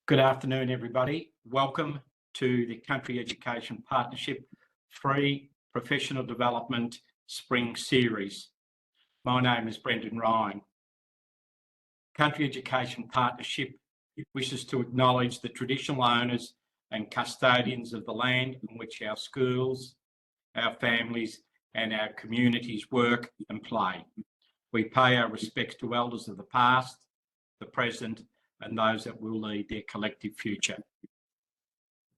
Good afternoon, everybody. Welcome to the Country Education Partnership Free Professional Development Spring Series. My name is Brendan Ryan. Country Education Partnership wishes to acknowledge the traditional owners and custodians of the land in which our schools, our families and our communities work and play. We pay our respects to elders of the past, the present and those that will lead their collective future.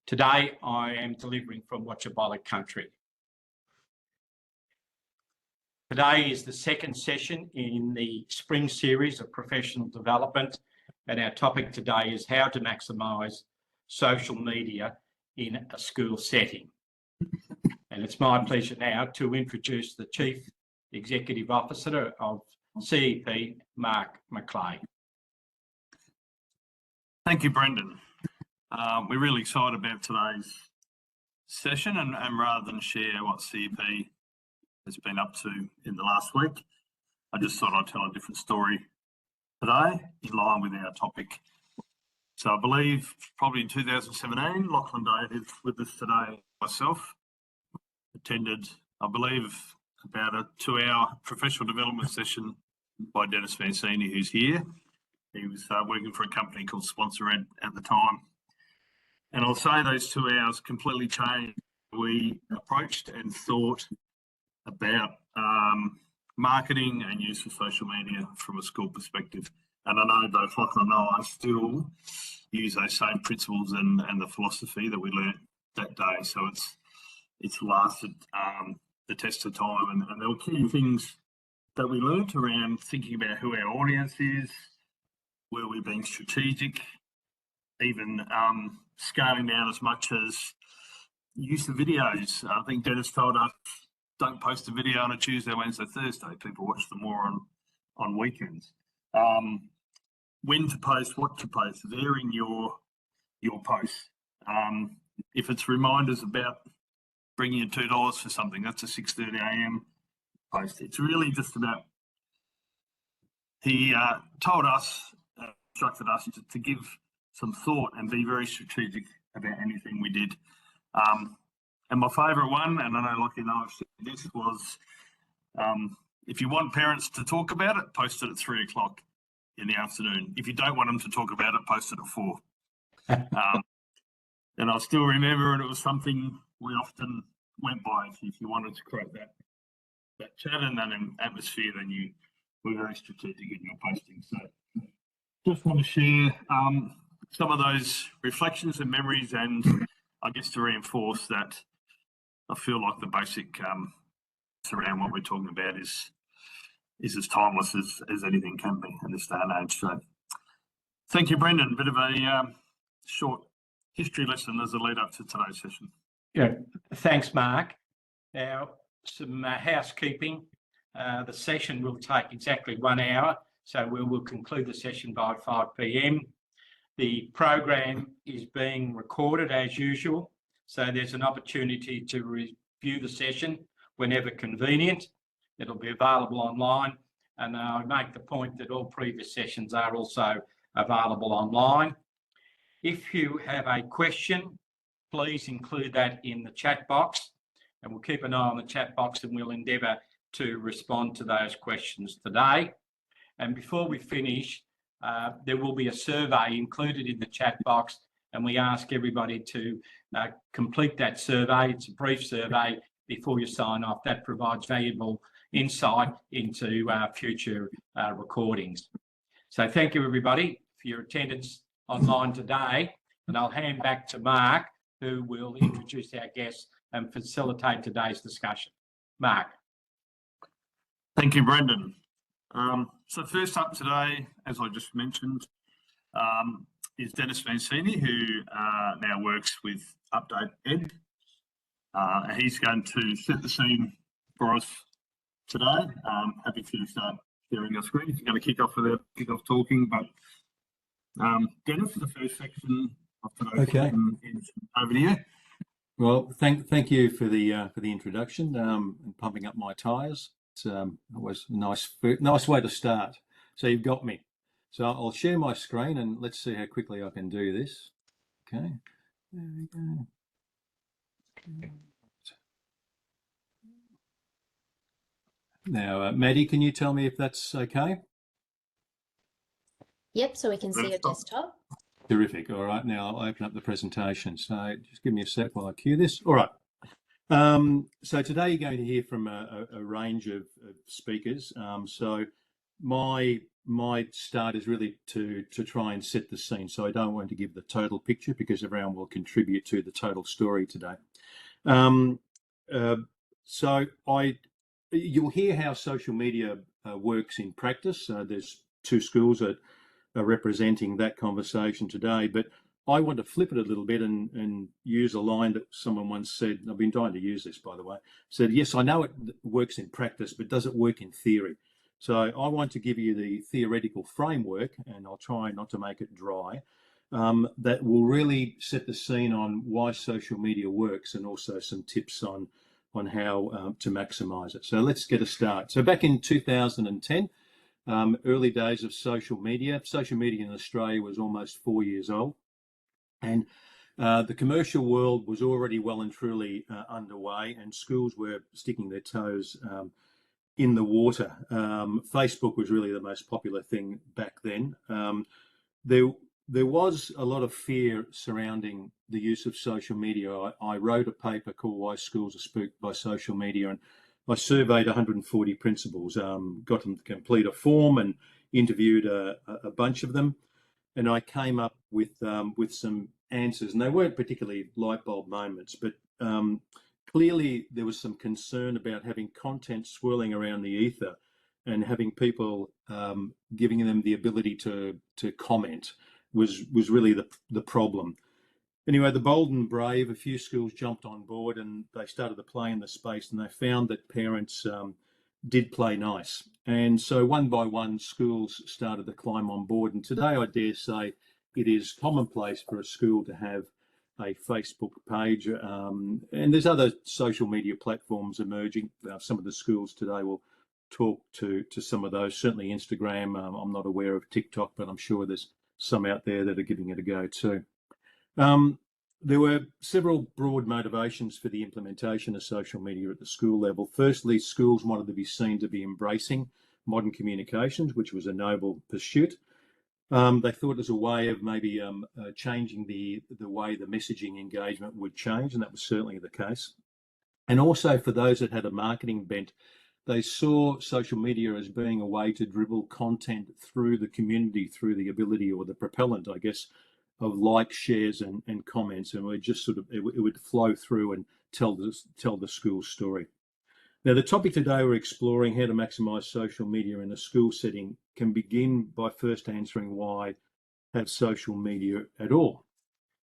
Today, I am delivering from Watchabolla country. Today is the second session in the spring series of professional development, and our topic today is how to maximise social media in a school setting. And it's my pleasure now to introduce the Chief Executive Officer of CEP, Mark McLean. Thank you, Brendan. We're really excited about today's session, and rather than share what CEP has been up to in the last week, I just thought I'd tell a different story today in line with our topic. So I believe probably in 2017, Lachlan is with us today. Myself attended, I believe, about a 2-hour professional development session by Denis Masseni, who's here. He was working for a company called Swan at the time. And I'll say those 2 hours completely changed. We approached and thought about marketing and use of social media from a school perspective. And I know both Lachlan and I still use those same principles and the philosophy that we learned that day. So it's lasted the test of time. And there were key things that we learned around thinking about who our audience is, where we're being strategic, even scaling down as much as use of videos. I think Denis told us, don't post a video on a Tuesday, Wednesday, Thursday. People watch them more on weekends. When to post, what to post, varying your posts. If it's reminders about bringing in $2 for something, that's a 6:30 a.m. post. It's really just about, he told us, instructed us to give some thought and be very strategic about anything we did. And my favourite one, and I know Lachlan and I have said this, was if you want parents to talk about it, post it at 3 o'clock in the afternoon. If you don't want them to talk about it, post it at 4. And I still remember, and it was something we often went by. If you wanted to create that chat and that atmosphere, then you were very strategic in your posting. So just want to share some of those reflections and memories, and I guess to reinforce that I feel like the basic around what we're talking about is as timeless as anything can be in this day and age. So thank you, Brendan. A bit of a short history lesson as a lead up to today's session. Yeah, thanks, Mark. Now, some housekeeping. The session will take exactly 1 hour. So we will conclude the session by 5 p.m. The program is being recorded as usual, so there's an opportunity to review the session whenever convenient. It'll be available online, and I make the point that all previous sessions are also available online. If you have a question, please include that in the chat box, and we'll keep an eye on the chat box and we'll endeavour to respond to those questions today. And before we finish, there will be a survey included in the chat box, and we ask everybody to complete that survey. It's a brief survey before you sign off. That provides valuable insight into future recordings. So thank you, everybody, for your attendance online today, and I'll hand back to Mark, who will introduce our guests and facilitate today's discussion. Mark. Thank you, Brendan. So first up today, as I just mentioned, is Denis Masseni, who now works with Updat-ed. He's going to set the scene for us today. Happy for you to start sharing your screen. He's going to kick off talking, but Denis, the first section of today's session is over to you. Well, thank you for the introduction and pumping up my tyres. It's always a nice way to start. So you've got me. So I'll share my screen and let's see how quickly I can do this. Okay, there we go. Now, Maddie, can you tell me if that's okay? Yep, so we can see your desktop. Terrific. All right, now I'll open up the presentation. So just give me a sec while I cue this. All right. So today you're going to hear from a range of speakers. So my start is really to try and set the scene. So I don't want to give the total picture because everyone will contribute to the total story today. So you'll hear how social media works in practice. There's two schools that are representing that conversation today, but I want to flip it a little bit and use a line that someone once said, I've been trying to use this, by the way, said, yes, I know it works in practice, but does it work in theory? So I want to give you the theoretical framework, and I'll try not to make it dry, that will really set the scene on why social media works and also some tips on how to maximize it. So let's get a start. So back in 2010, early days of social media in Australia was almost 4 years old. And the commercial world was already well and truly underway, and schools were sticking their toes in the water. Facebook was really the most popular thing back then. There was a lot of fear surrounding the use of social media. I wrote a paper called Why Schools Are Spooked by Social Media, and I surveyed 140 principals, got them to complete a form and interviewed a bunch of them. And I came up with some answers, and they weren't particularly light bulb moments, but clearly there was some concern about having content swirling around the ether and having people giving them the ability to comment was really the problem. Anyway, the bold and brave, a few schools jumped on board and they started to play in the space, and they found that parents did play nice. And so one by one, schools started to climb on board. And today, I dare say, it is commonplace for a school to have a Facebook page. And there's other social media platforms emerging. Some of the schools today will talk to some of those, certainly Instagram. I'm not aware of TikTok, but I'm sure there's some out there that are giving it a go too. There were several broad motivations for the implementation of social media at the school level. Firstly, schools wanted to be seen to be embracing modern communications, which was a noble pursuit. They thought it was a way of maybe changing the way the messaging engagement would change, and that was certainly the case. And also for those that had a marketing bent, they saw social media as being a way to dribble content through the community, through the ability or the propellant, I guess, of likes, shares, and comments, and we just sort of it would flow through and tell the school story. Now, the topic today we're exploring how to maximise social media in a school setting can begin by first answering why have social media at all.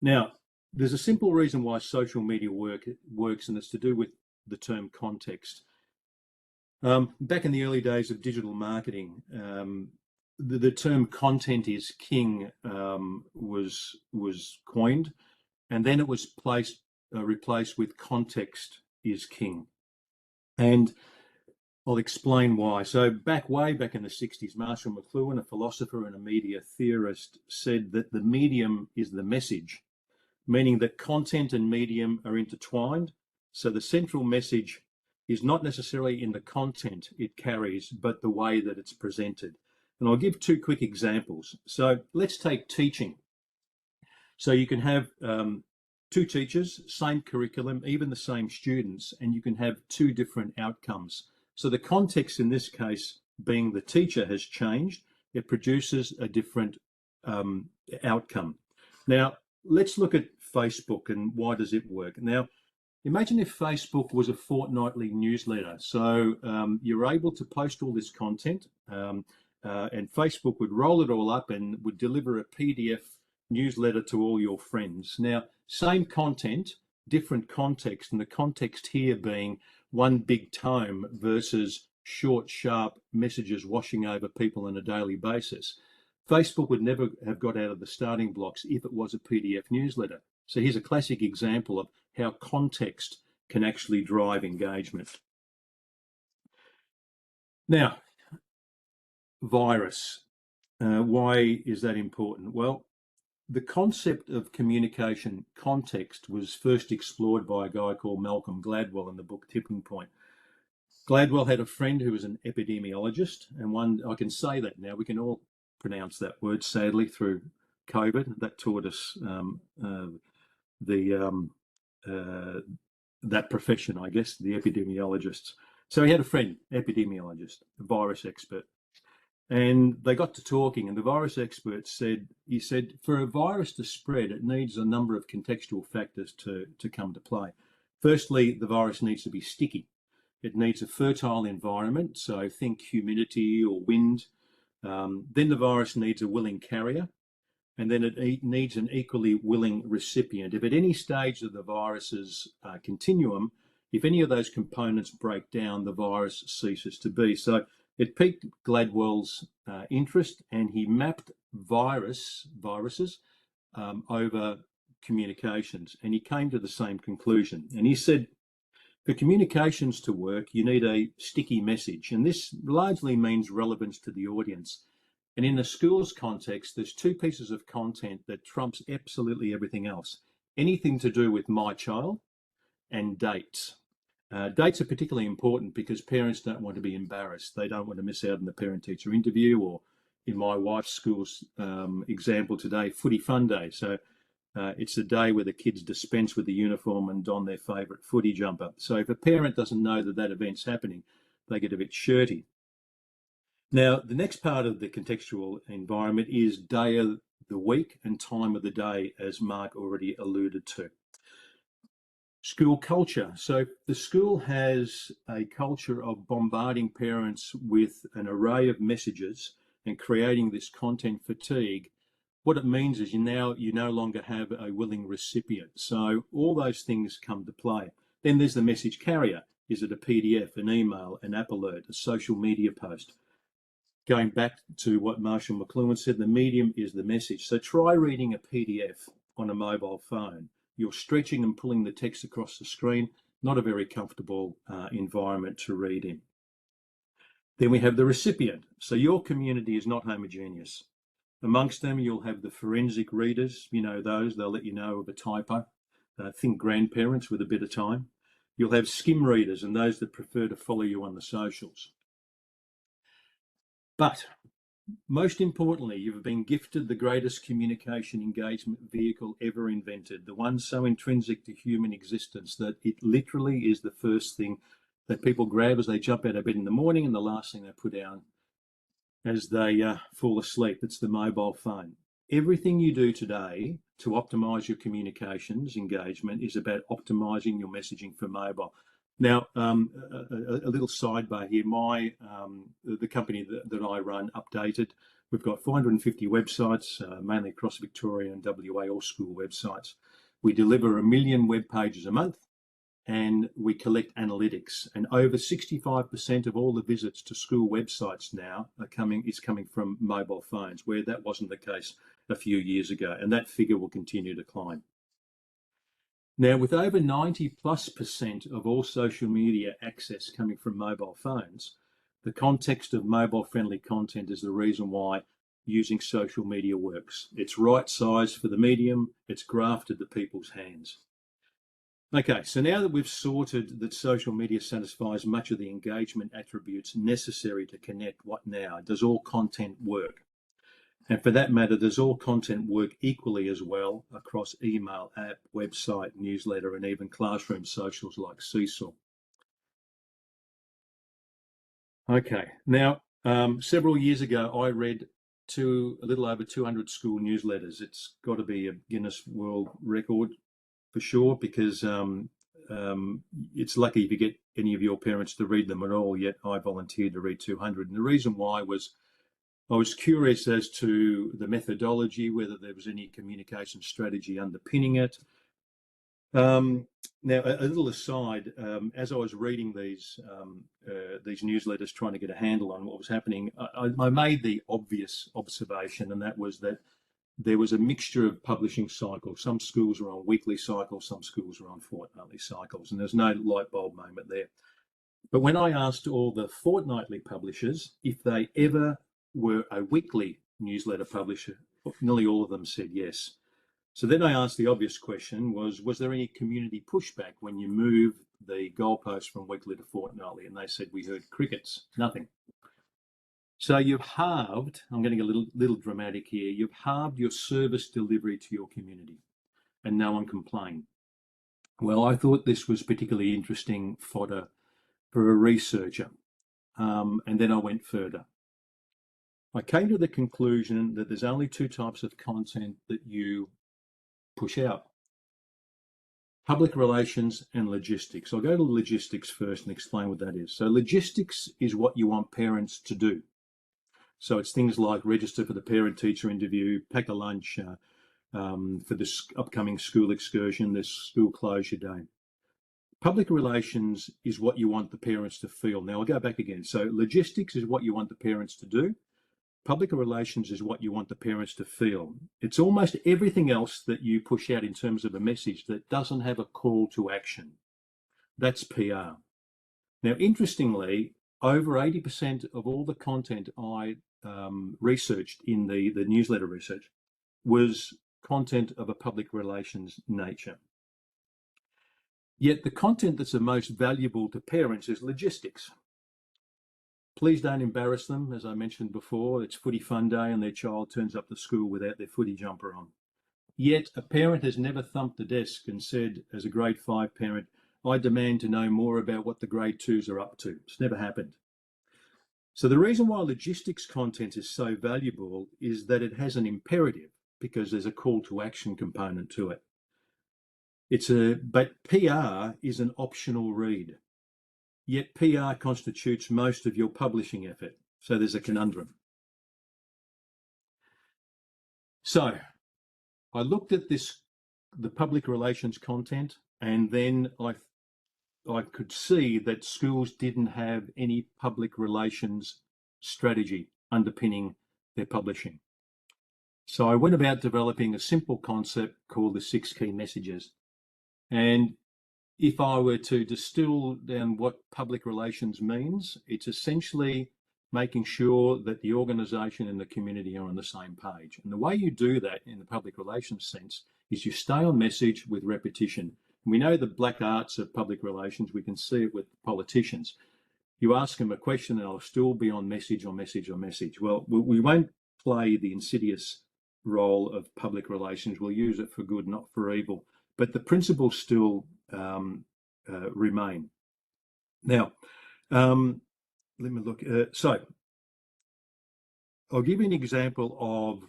Now, there's a simple reason why social media works, and it's to do with the term context. Back in the early days of digital marketing, the term content is king was coined, and then it was replaced with context is king. And I'll explain why. So way back in the 60s, Marshall McLuhan, a philosopher and a media theorist, said that the medium is the message, meaning that content and medium are intertwined. So the central message is not necessarily in the content it carries, but the way that it's presented. And I'll give two quick examples. So let's take teaching. So you can have two teachers, same curriculum, even the same students, and you can have two different outcomes. So the context in this case being the teacher has changed. It produces a different outcome. Now, let's look at Facebook and why does it work? Now, imagine if Facebook was a fortnightly newsletter. So you're able to post all this content and Facebook would roll it all up and would deliver a PDF newsletter to all your friends. Now, same content, different context, and the context here being one big tome versus short, sharp messages washing over people on a daily basis. Facebook would never have got out of the starting blocks if it was a PDF newsletter. So here's a classic example of how context can actually drive engagement. Now, virus. Why is that important? Well, the concept of communication context was first explored by a guy called Malcolm Gladwell in the book Tipping Point. Gladwell had a friend who was an epidemiologist, and I can say that now, we can all pronounce that word, sadly, through COVID. That taught us that profession, I guess, the epidemiologists. So he had a friend, epidemiologist, a virus expert. And they got to talking, and the virus expert said, for a virus to spread, it needs a number of contextual factors to come to play. Firstly, the virus needs to be sticky. It needs a fertile environment, so think humidity or wind. Then the virus needs a willing carrier, and then it needs an equally willing recipient. If at any stage of the virus's continuum, if any of those components break down, the virus ceases to be. So it piqued Gladwell's interest, and he mapped viruses over communications, and he came to the same conclusion. And he said, for communications to work, you need a sticky message, and this largely means relevance to the audience. And in a school's context, there's two pieces of content that trumps absolutely everything else. Anything to do with my child and dates. Dates are particularly important because parents don't want to be embarrassed. They don't want to miss out on the parent-teacher interview, or in my wife's school's example today, footy fun day. So it's a day where the kids dispense with the uniform and don their favourite footy jumper. So if a parent doesn't know that that event's happening, they get a bit shirty. Now, the next part of the contextual environment is day of the week and time of the day, as Mark already alluded to. School culture. So the school has a culture of bombarding parents with an array of messages and creating this content fatigue. What it means is you no longer have a willing recipient. So all those things come to play. Then there's the message carrier. Is it a PDF, an email, an app alert, a social media post? Going back to what Marshall McLuhan said, the medium is the message. So try reading a PDF on a mobile phone. You're stretching and pulling the text across the screen, not a very comfortable environment to read in. Then we have the recipient. So your community is not homogeneous. Amongst them, you'll have the forensic readers, those, they'll let you know of a typo. Think grandparents with a bit of time. You'll have skim readers and those that prefer to follow you on the socials. But most importantly, you've been gifted the greatest communication engagement vehicle ever invented, the one so intrinsic to human existence that it literally is the first thing that people grab as they jump out of bed in the morning and the last thing they put down as they fall asleep. It's the mobile phone. Everything you do today to optimize your communications engagement is about optimizing your messaging for mobile. Now, a little sidebar here. The company that I run, Updat-ed, we've got 450 websites, mainly across Victoria and WA, all school websites. We deliver 1 million web pages a month, and we collect analytics. And over 65% of all the visits to school websites now is coming from mobile phones, where that wasn't the case a few years ago, and that figure will continue to climb. Now, with over 90+% of all social media access coming from mobile phones, the context of mobile-friendly content is the reason why using social media works. It's right size for the medium, it's grafted to people's hands. Okay, so now that we've sorted that social media satisfies much of the engagement attributes necessary to connect, what now? Does all content work? And for that matter, does all content work equally as well across email, app, website, newsletter, and even classroom socials like Seesaw? Okay, now, several years ago, I read a little over 200 school newsletters. It's got to be a Guinness World Record for sure, because it's lucky if you get any of your parents to read them at all, yet I volunteered to read 200. And the reason why was I was curious as to the methodology, whether there was any communication strategy underpinning it. Now, a little aside, as I was reading these newsletters, trying to get a handle on what was happening, I made the obvious observation, and that was that there was a mixture of publishing cycles. Some schools were on weekly cycles, some schools were on fortnightly cycles, and there's no light bulb moment there. But when I asked all the fortnightly publishers if they ever were a weekly newsletter publisher? Nearly all of them said yes. So then I asked the obvious question, was there any community pushback when you move the goalpost from weekly to fortnightly? And they said, we heard crickets, nothing. So you've halved, I'm getting a little dramatic here, you've halved your service delivery to your community and no one complained. Well, I thought this was particularly interesting fodder for a researcher. And then I went further. I came to the conclusion that there's only two types of content that you push out: public relations and logistics. I'll go to logistics first and explain what that is. So logistics is what you want parents to do. So it's things like register for the parent-teacher interview, pack a lunch for this upcoming school excursion, this school closure day. Public relations is what you want the parents to feel. Now I'll go back again. So logistics is what you want the parents to do. Public relations is what you want the parents to feel. It's almost everything else that you push out in terms of a message that doesn't have a call to action. That's PR. Now, interestingly, over 80% of all the content I researched in the newsletter research was content of a public relations nature. Yet the content that's the most valuable to parents is logistics. Please don't embarrass them. As I mentioned before, it's footy fun day and their child turns up to school without their footy jumper on. Yet a parent has never thumped the desk and said, as a grade 5 parent, I demand to know more about what the grade 2s are up to. It's never happened. So the reason why logistics content is so valuable is that it has an imperative, because there's a call to action component to it. But PR is an optional read. Yet PR constitutes most of your publishing effort. So there's a conundrum. So I looked at the public relations content, and then I could see that schools didn't have any public relations strategy underpinning their publishing. So I went about developing a simple concept called the 6 key messages. And if I were to distill down what public relations means, it's essentially making sure that the organisation and the community are on the same page. And the way you do that in the public relations sense is you stay on message with repetition. And we know the black arts of public relations. We can see it with politicians. You ask them a question and they'll still be on message, on message, on message. Well, we won't play the insidious role of public relations. We'll use it for good, not for evil. But the principles still remain. Now, let me look. So I'll give you an example of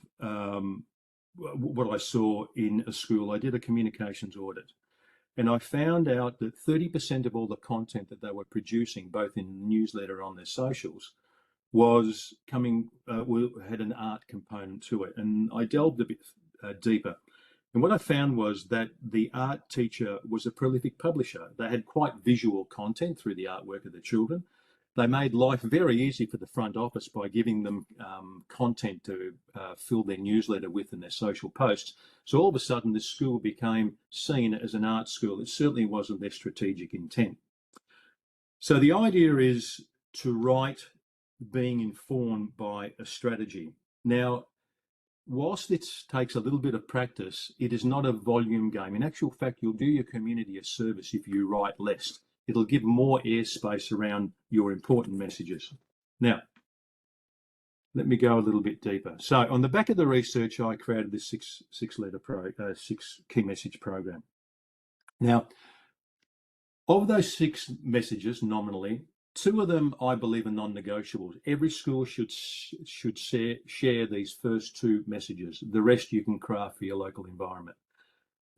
what I saw in a school. I did a communications audit, and I found out that 30% of all the content that they were producing, both in the newsletter and on their socials, was had an art component to it. And I delved a bit deeper. And what I found was that the art teacher was a prolific publisher. They had quite visual content through the artwork of the children. They made life very easy for the front office by giving them content to fill their newsletter with and their social posts. So all of a sudden, this school became seen as an art school. It certainly wasn't their strategic intent. So the idea is to write being informed by a strategy. Now, whilst it takes a little bit of practice, it is not a volume game. In actual fact, you'll do your community a service if you write less. It'll give more airspace around your important messages. Now, let me go a little bit deeper. So on the back of the research, I created this six key message program. Now, of those 6 messages, nominally, 2 of them I believe are non-negotiables. Every school should share these first 2 messages. The rest you can craft for your local environment.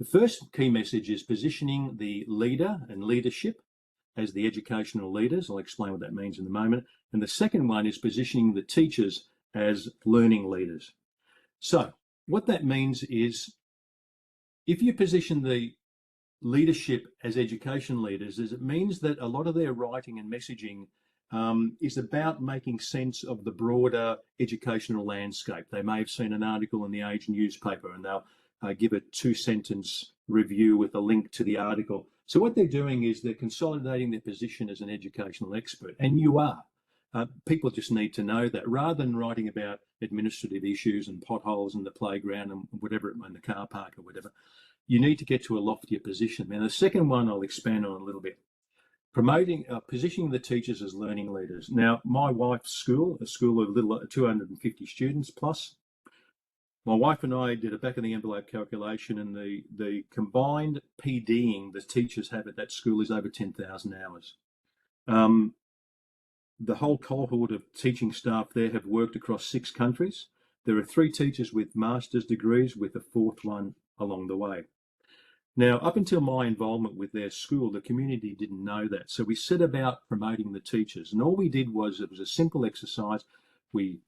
The first key message is positioning the leader and leadership as the educational leaders. I'll explain what that means in a moment. And the second one is positioning the teachers as learning leaders. So what that means is, if you position the leadership as education leaders, is it means that a lot of their writing and messaging is about making sense of the broader educational landscape. They may have seen an article in the Age newspaper and they'll give a 2-sentence review with a link to the article. So what they're doing is they're consolidating their position as an educational expert, and you are. People just need to know that rather than writing about administrative issues and potholes in the playground and whatever, in the car park or whatever, you need to get to a loftier position. And the second one I'll expand on a little bit. Positioning the teachers as learning leaders. Now, my wife's school, a school of 250 students plus, my wife and I did a back of the envelope calculation, and the combined PDing the teachers have at that school is over 10,000 hours. The whole cohort of teaching staff there have worked across 6 countries. There are 3 teachers with master's degrees, with a 4th one along the way. Now, up until my involvement with their school, the community didn't know that. So we set about promoting the teachers. And all we did was, it was a simple exercise. We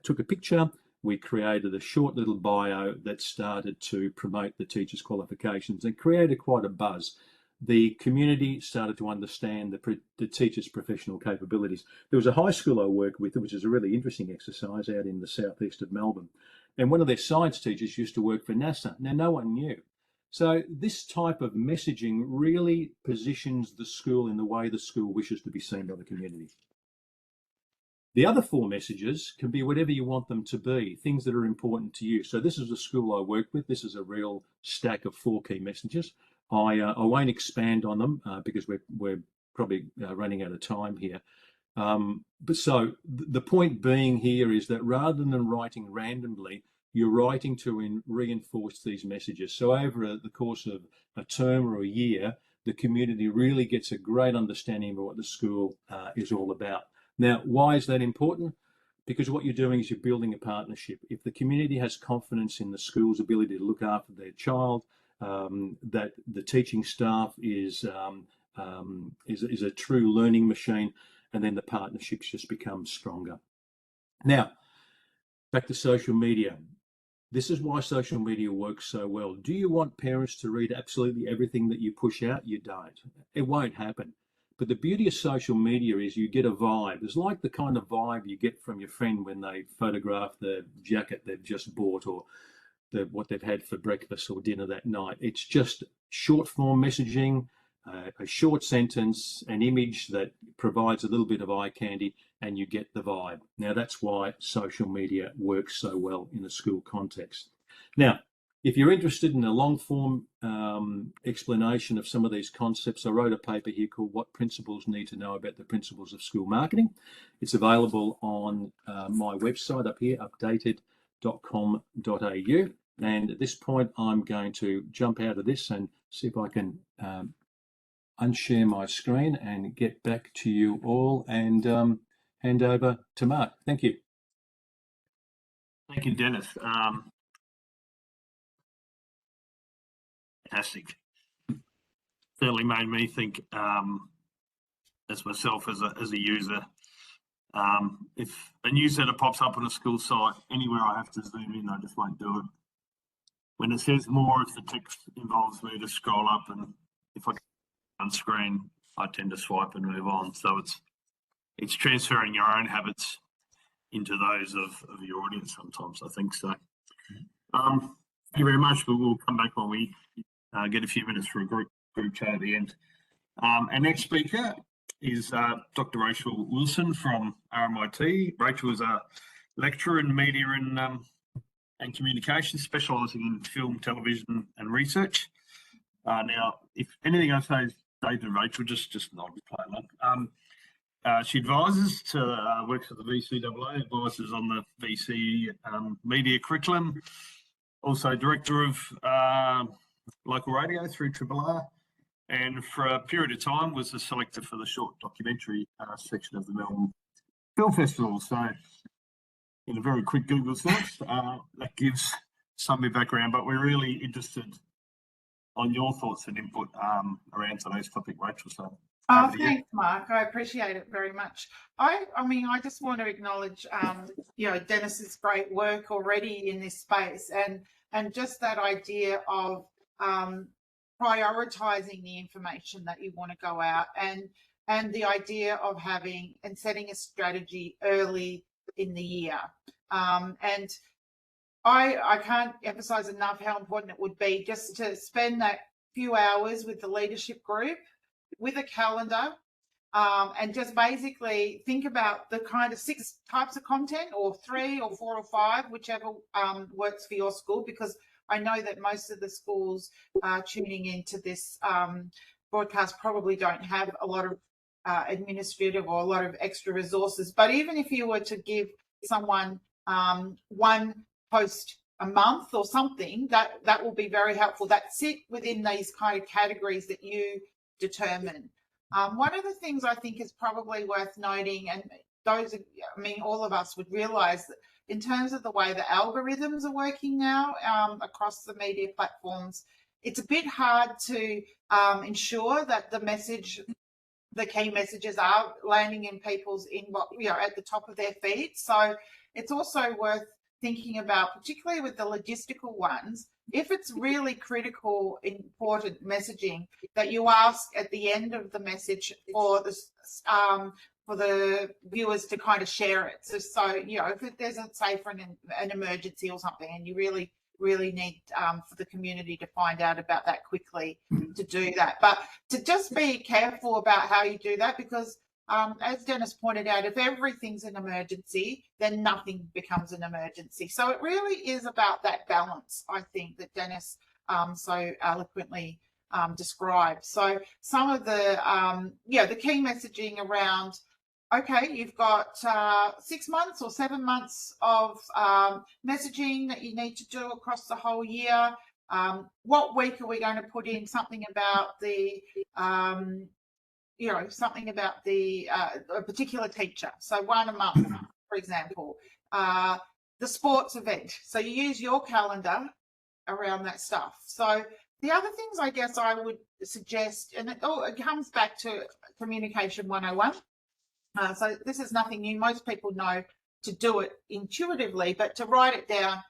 took a picture, we created a short little bio that started to promote the teachers' qualifications and created quite a buzz. The community started to understand the teachers' professional capabilities. There was a high school I worked with, which is a really interesting exercise, out in the southeast of Melbourne. And one of their science teachers used to work for NASA. Now, no one knew. So this type of messaging really positions the school in the way the school wishes to be seen by the community. The other 4 messages can be whatever you want them to be, things that are important to you. So this is a school I work with. This is a real stack of 4 key messages. I won't expand on them because we're probably running out of time here. But so the point being here is that rather than writing randomly, you're writing to reinforce these messages. So over the course of a term or a year, the community really gets a great understanding of what the school is all about. Now, why is that important? Because what you're doing is you're building a partnership. If the community has confidence in the school's ability to look after their child, that the teaching staff is a true learning machine, and then the partnerships just become stronger. Now, back to social media. This is why social media works so well. Do you want parents to read absolutely everything that you push out? You don't. It won't happen. But the beauty of social media is you get a vibe. It's like the kind of vibe you get from your friend when they photograph the jacket they've just bought, or what they've had for breakfast or dinner that night. It's just short form messaging, a short sentence, an image that provides a little bit of eye candy, and you get the vibe. Now, that's why social media works so well in a school context. Now, if you're interested in a long form explanation of some of these concepts, I wrote a paper here called What Principals Need to Know About the Principles of School Marketing. It's available on my website up here, updated.com.au. And at this point, I'm going to jump out of this and see if I can unshare my screen and get back to you all, and hand over to Mark. Thank you. Thank you, Dennis. Fantastic. Certainly made me think, as myself as a user, if a newsletter pops up on a school site, anywhere I have to zoom in, I just won't do it. When it says more, if the text involves me to scroll up, and if I go on screen, I tend to swipe and move on. So it's transferring your own habits into those of your audience sometimes, I think so. Thank you very much, but we'll come back when we get a few minutes for a group chat at the end. Our next speaker is Dr. Rachel Wilson from RMIT. Rachel is a lecturer in media and communication, specialising in film, television and research. Now, if anything I say is dated, Rachel, just nod, play along. She advises works at the VCAA, advises on the VC media curriculum, also director of local radio through RRR, and for a period of time was the selector for the short documentary section of the Melbourne Film Festival. So in a very quick Google search, that gives some of your background, but we're really interested on your thoughts and input around today's topic, Rachel. So thanks, Mark. I appreciate it very much. I mean, I just want to acknowledge, Dennis's great work already in this space, and just that idea of prioritising the information that you want to go out, and the idea of having and setting a strategy early in the year. And I can't emphasise enough how important it would be just to spend that few hours with the leadership group, with a calendar, and just basically think about the kind of 6 types of content, or 3 or 4 or 5, whichever works for your school, because I know that most of the schools tuning into this broadcast probably don't have a lot of administrative or a lot of extra resources. But even if you were to give someone 1 post a month or something, that will be very helpful, that sit within these kind of categories that you determine. One of the things I think is probably worth noting, and all of us would realise that in terms of the way the algorithms are working now across the media platforms, it's a bit hard to ensure that the key messages are landing in people's inbox, at the top of their feed. So it's also worth thinking about, particularly with the logistical ones, if it's really critical, important messaging, that you ask at the end of the message for the viewers to kind of share it. So if there's say for an emergency or something, and you really need for the community to find out about that quickly, to do that. But to just be careful about how you do that, because as Denis pointed out, if everything's an emergency, then nothing becomes an emergency. So it really is about that balance, I think, that Denis so eloquently described. So some of the key messaging around, okay, you've got 6 months or 7 months of messaging that you need to do across the whole year. What week are we going to put in something about the a particular teacher? So 1 a month, for example. The sports event. So you use your calendar around that stuff. So the other things I guess I would suggest, and it comes back to Communication 101. So this is nothing new. Most people know to do it intuitively, but to write it down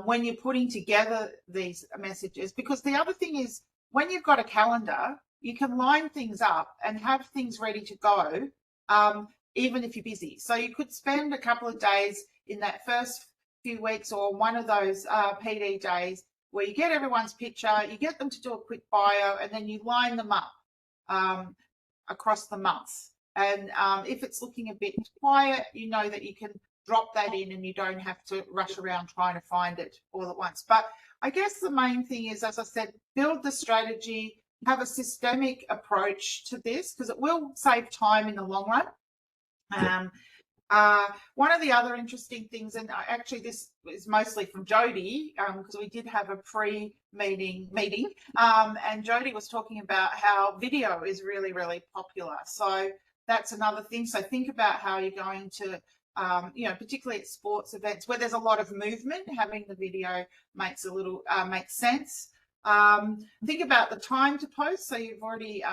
when you're putting together these messages. Because the other thing is, when you've got a calendar, you can line things up and have things ready to go, even if you're busy. So you could spend a couple of days in that first few weeks, or one of those PD days, where you get everyone's picture, you get them to do a quick bio, and then you line them up across the months. And if it's looking a bit quiet, you know that you can drop that in and you don't have to rush around trying to find it all at once. But I guess the main thing is, as I said, build the strategy, have a systemic approach to this, because it will save time in the long run. One of the other interesting things, and actually this is mostly from Jodi, because we did have a pre-meeting and Jodi was talking about how video is really, really popular. So that's another thing. So think about how you're going to, particularly at sports events where there's a lot of movement, having the video makes sense. Think about the time to post. So you've already,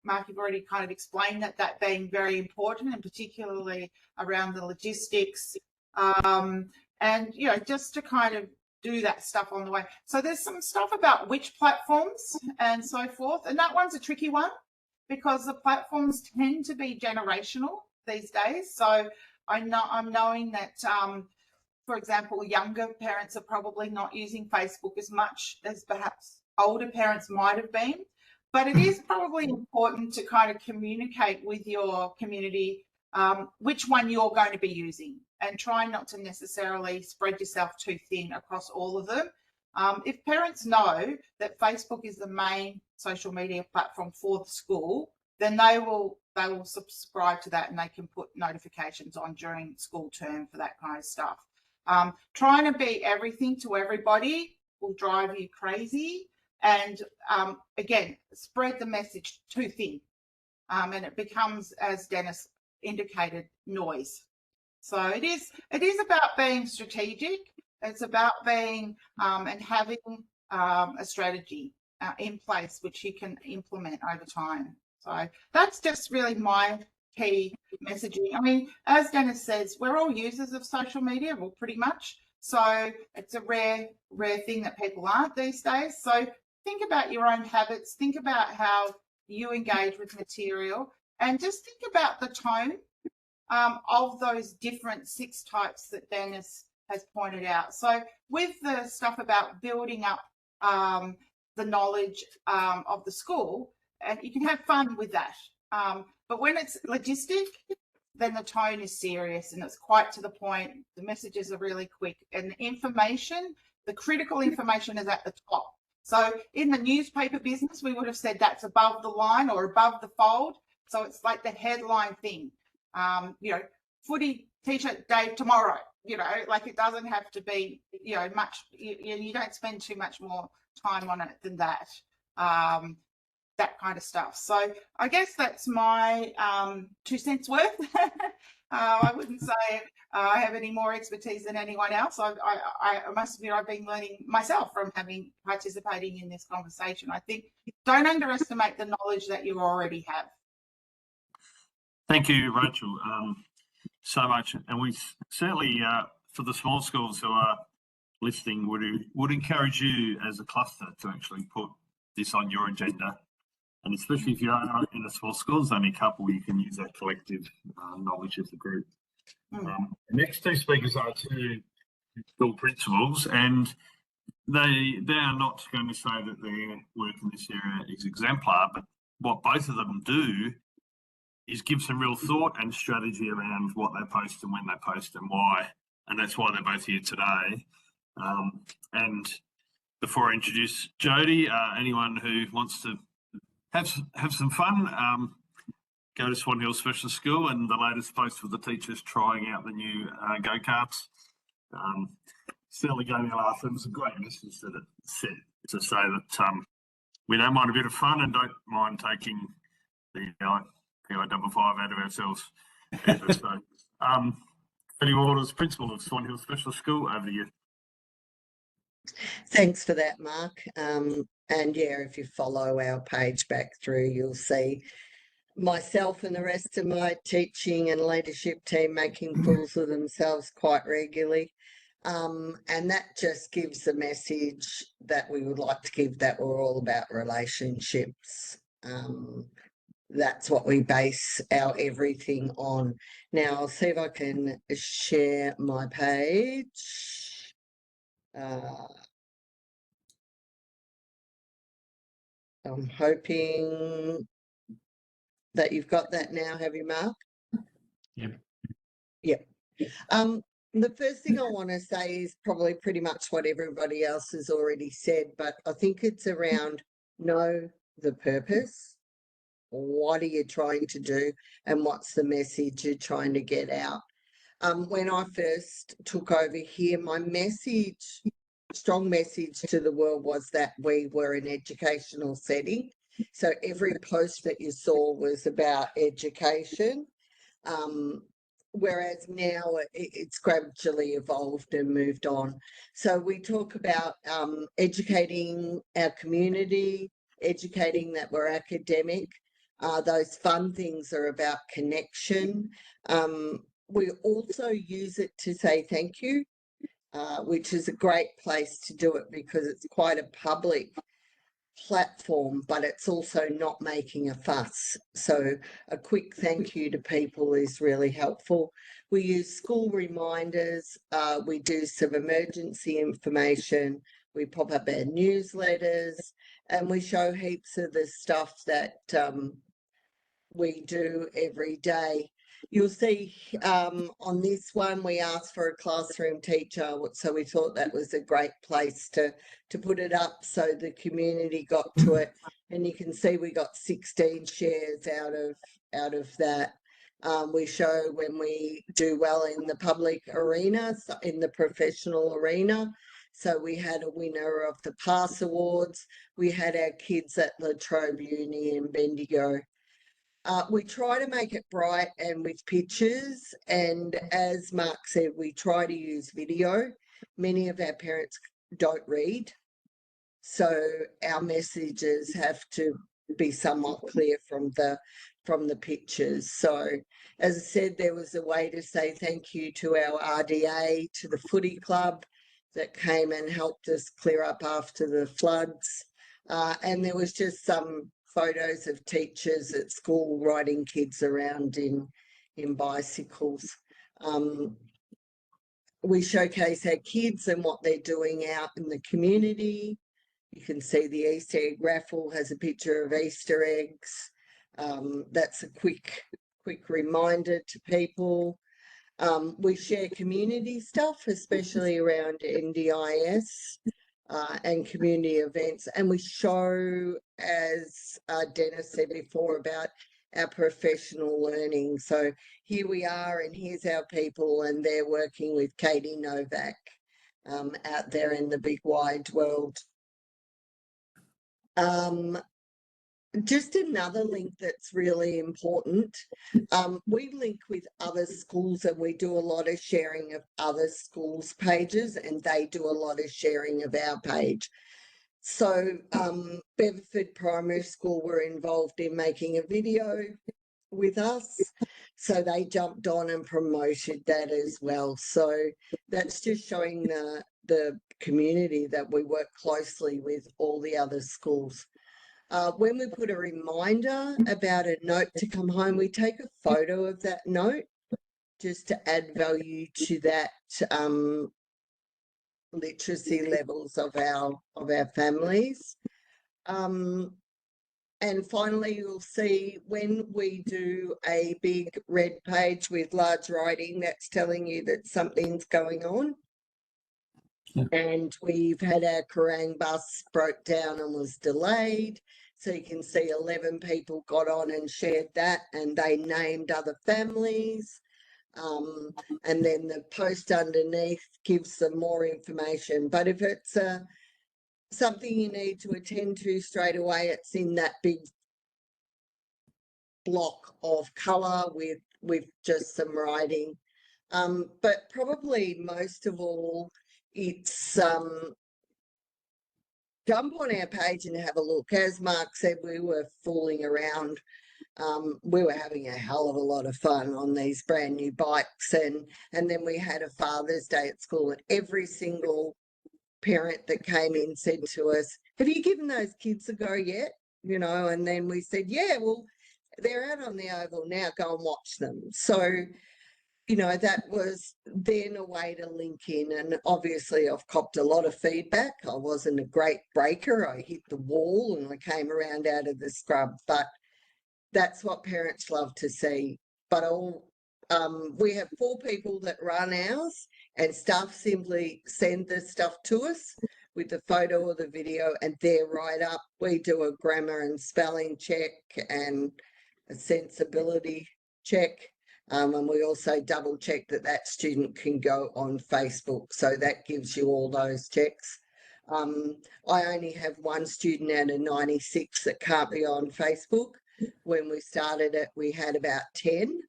Mark, you've already kind of explained that being very important, and particularly around the logistics, and just to kind of do that stuff on the way. So there's some stuff about which platforms and so forth, and that one's a tricky one, because the platforms tend to be generational these days. So I'm knowing that, for example, younger parents are probably not using Facebook as much as perhaps older parents might have been. But it is probably important to kind of communicate with your community which one you're going to be using, and try not to necessarily spread yourself too thin across all of them. If parents know that Facebook is the main social media platform for the school, then they will subscribe to that, and they can put notifications on during school term for that kind of stuff. Trying to be everything to everybody will drive you crazy. And again, spread the message too thin, and it becomes, as Denis indicated, noise. So it is about being strategic. It's about being and having a strategy in place which you can implement over time. So that's just really my key messaging. I mean, as Denis says, we're all users of social media, well, pretty much. So it's a rare thing that people aren't these days. So think about your own habits, think about how you engage with material, and just think about the tone of those different 6 types that Denis has pointed out. So with the stuff about building up the knowledge of the school, and you can have fun with that. But when it's logistic, then the tone is serious and it's quite to the point. The messages are really quick, and the information, the critical information, is at the top. So in the newspaper business, we would have said that's above the line or above the fold. So it's like the headline thing, footy t-shirt day tomorrow, like it doesn't have to be, much, you don't spend too much more time on it than that, that kind of stuff. So I guess that's my 2 cents worth. I wouldn't say I have any more expertise than anyone else. I must admit I've been learning myself from participating in this conversation. I think don't underestimate the knowledge that you already have. Thank you, Rachel, so much. And we certainly, for the small schools who are listening, would encourage you as a cluster to actually put this on your agenda. And especially if you are in a small school, there's only a couple, you can use that collective knowledge of the group. The next 2 speakers are 2 school principals, and they are not going to say that their work in this area is exemplar, but what both of them do is give some real thought and strategy around what they post and when they post and why. And that's why they're both here today. And before I introduce Jodi, anyone who wants to have some fun, go to Swan Hill Special School, and the latest post with the teachers trying out the new go-karts. Certainly gave me a laugh. It was a great message that it said, to say that we don't mind a bit of fun and don't mind taking the PI55 out of ourselves either. So, Jodi Waters, Principal of Swan Hill Special School, over to you. Thanks for that, Mark. And yeah, if you follow our page back through, you'll see myself and the rest of my teaching and leadership team making fools of themselves quite regularly. And that just gives the message that we would like to give, that we're all about relationships. That's what we base our everything on. Now, I'll see if I can share my page. I'm hoping that you've got that now, have you, Mark? Yep. Yep. The first thing I want to say is probably pretty much what everybody else has already said, but I think it's around know the purpose. What are you trying to do, and what's the message you're trying to get out? When I first took over here, my message, strong message to the world, was that we were an educational setting. So every post that you saw was about education, whereas now it's gradually evolved and moved on. So we talk about educating our community, educating that we're academic. Those fun things are about connection. We also use it to say thank you, which is a great place to do it because it's quite a public platform, but it's also not making a fuss. So a quick thank you to people is really helpful. We use school reminders. We do some emergency information. We pop up our newsletters, and we show heaps of the stuff that we do every day. You'll see on this one, we asked for a classroom teacher, so we thought that was a great place to put it up so the community got to it. And you can see we got 16 shares out of that. We show when we do well in the public arena, in the professional arena. So we had a winner of the PASS Awards. We had our kids at La Trobe Uni in Bendigo. We try to make it bright and with pictures, and as Mark said, we try to use video. Many of our parents don't read, so our messages have to be somewhat clear from the pictures. So as I said, there was a way to say thank you to our RDA, to the footy club that came and helped us clear up after the floods, and there was just some photos of teachers at school riding kids around in bicycles. We showcase our kids and what they're doing out in the community. You can see the Easter egg raffle has a picture of Easter eggs. That's a quick reminder to people. We share community stuff, especially around NDIS and community events. And we show, as Denis said before, about our professional learning. So here we are, and here's our people, and they're working with Katie Novak out there in the big wide world. Just another link that's really important. We link with other schools, and we do a lot of sharing of other schools' pages, and they do a lot of sharing of our page. So Beverford Primary School were involved in making a video with us. So they jumped on and promoted that as well. So that's just showing the community that we work closely with all the other schools. When we put a reminder about a note to come home, we take a photo of that note just to add value to that literacy levels of our families. And finally, you'll see when we do a big red page with large writing, that's telling you that something's going on. And we've had our Kerrang bus broke down and was delayed. So you can see 11 people got on and shared that, and they named other families. And then the post underneath gives some more information. But if it's something you need to attend to straight away, it's in that big block of colour with just some writing. But probably most of all, it's jump on our page and have a look. As Mark said, we were fooling around. We were having a hell of a lot of fun on these brand new bikes, and then we had a Father's Day at school, and every single parent that came in said to us, "Have you given those kids a go yet?" You know, and then we said, "Yeah, well, they're out on the oval now, go and watch them." So, you know, that was then a way to link in. And obviously I've copped a lot of feedback. I wasn't a great breaker. I hit the wall and I came around out of the scrub, but that's what parents love to see. But we have 4 people that run ours, and staff simply send the stuff to us with the photo or the video, and they're right up. We do a grammar and spelling check and a sensibility check. And we also double check that that student can go on Facebook. So that gives you all those checks. I only have 1 student out of 96 that can't be on Facebook. When we started it, we had about 10.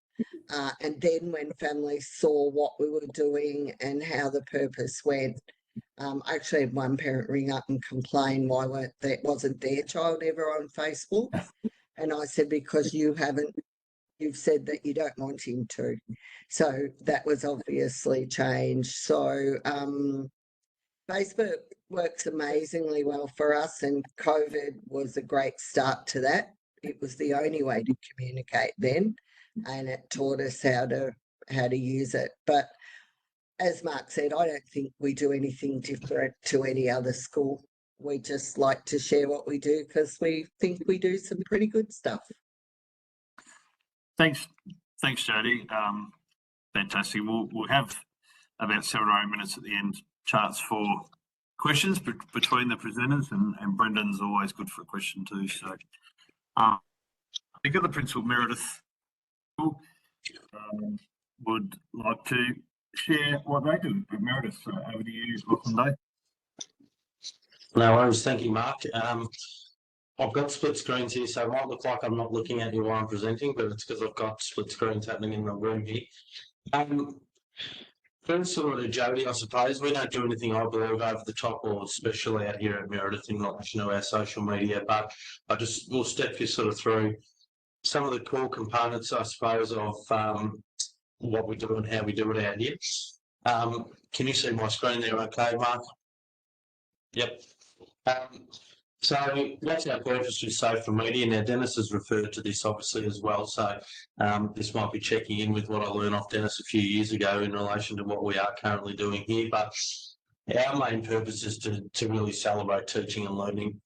And then when families saw what we were doing and how the purpose went, I actually had one parent ring up and complain why wasn't their child ever on Facebook. And I said, because you've said that you don't want him to. So that was obviously changed. So Facebook works amazingly well for us, and COVID was a great start to that. It was the only way to communicate then, and it taught us how to use it. But as Mark said, I don't think we do anything different to any other school. We just like to share what we do because we think we do some pretty good stuff. Thanks, Jodi. Fantastic. We'll have about 7 or 8 minutes at the end, chance for questions between the presenters, and Brendan's always good for a question too. So we've got the principal, Meredith, would like to share what they do. Meredith, over to you, Lachlan. No worries. Thank you, Mark. I've got split screens here, so it might look like I'm not looking at you while I'm presenting, but it's because I've got split screens happening in the room here. Very similar to Jodi, I suppose. We don't do anything, I believe, over the top, or especially out here at Meredith in relation to our social media, but we'll step you sort of through some of the core components, I suppose, of what we do and how we do it out here. Can you see my screen there okay, Mark? Yep. So that's our purpose with social media. Now, Denis has referred to this obviously as well. So this might be checking in with what I learned off Denis a few years ago in relation to what we are currently doing here. But our main purpose is to really celebrate teaching and learning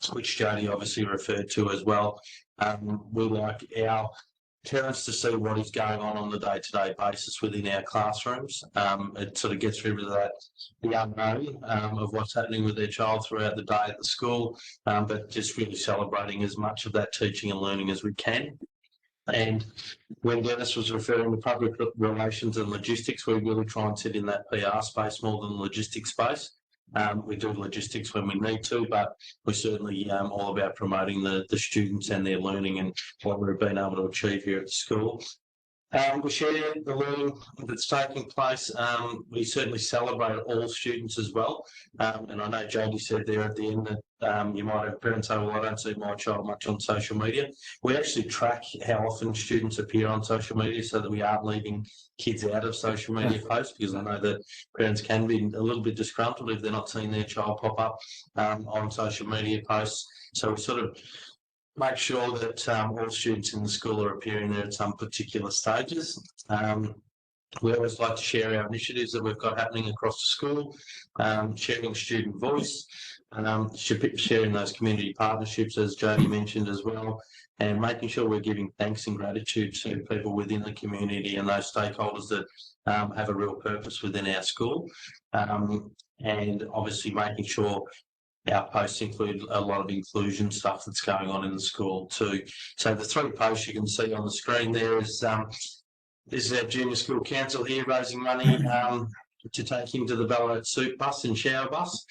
which Jodi obviously referred to as well. We like our parents to see what is going on the day-to-day basis within our classrooms. It sort of gets rid of that, the unknown of what's happening with their child throughout the day at the school, but just really celebrating as much of that teaching and learning as we can. And when Denis was referring to public relations and logistics, we really try and sit in that PR space more than the logistics space. We do logistics when we need to, but we're certainly all about promoting the students and their learning and what we've been able to achieve here at the school. We share the learning that's taking place. We certainly celebrate all students as well. And I know Jodi said there at the end that you might have parents say, well, I don't see my child much on social media. We actually track how often students appear on social media so that we aren't leaving kids out of social media posts, because I know that parents can be a little bit disgruntled if they're not seeing their child pop up on social media posts. So we sort of make sure that all students in the school are appearing there at some particular stages. We always like to share our initiatives that we've got happening across the school, sharing student voice, sharing those community partnerships, as Jodi mentioned as well, and making sure we're giving thanks and gratitude to people within the community and those stakeholders that have a real purpose within our school, and obviously making sure our posts include a lot of inclusion stuff that's going on in the school too. So the 3 posts you can see on the screen there is this is our junior school council here raising money to take into the Ballarat soup bus and shower bus.